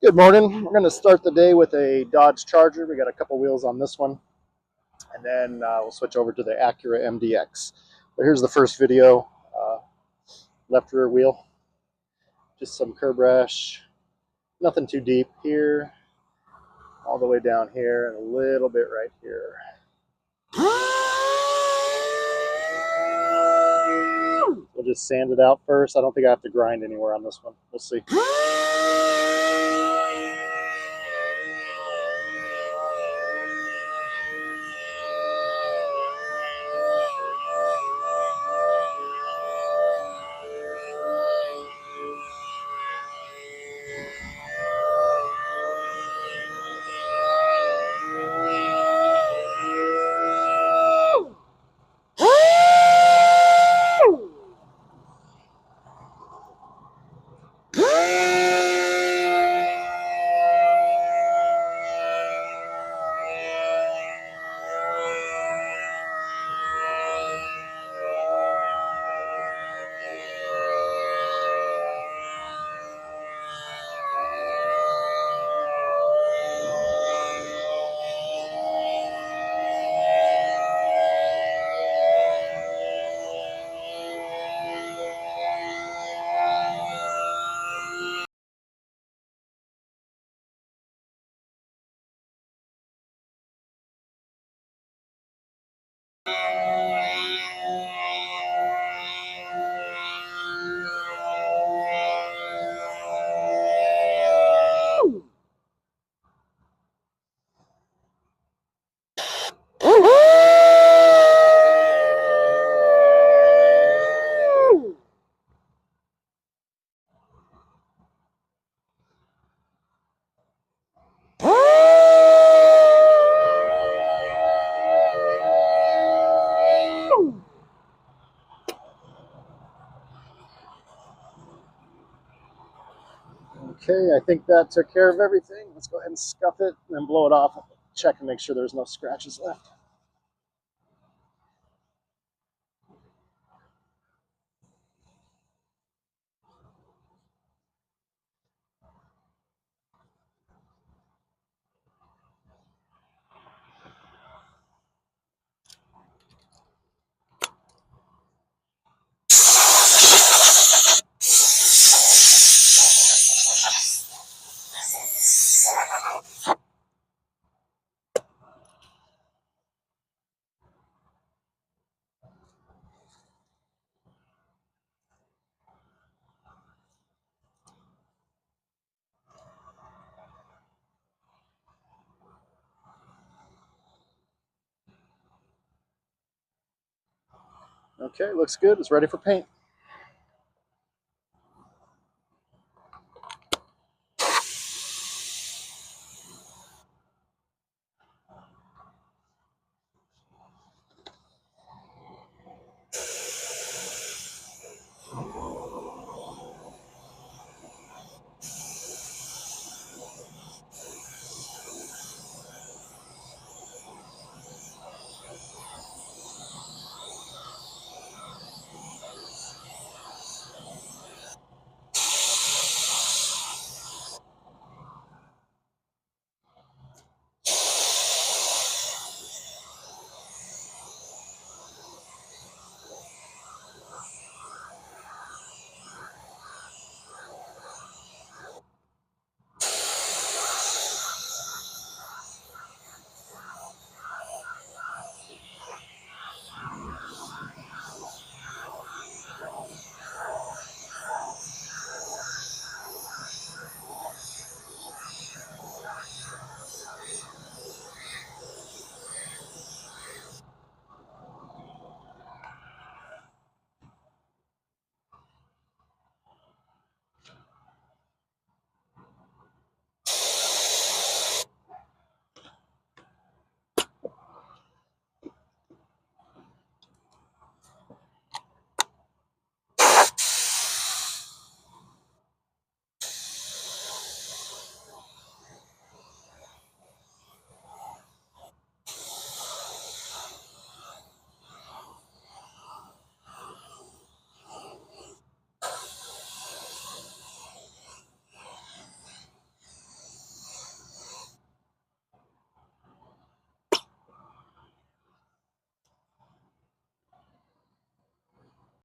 Good morning. We're going to start the day with a Dodge Charger. We got a couple wheels on this one, and then we'll switch over to the Acura MDX. But here's the first video. Left rear wheel, just some curb rash, nothing too deep here, all the way down here, and a little bit right here. We'll just sand it out first. I don't think I have to grind anywhere on this one. We'll see. Okay, I think that took care of everything. Let's go ahead and scuff it and then blow it off. Check and make sure there's no scratches left. Okay, looks good. It's ready for paint.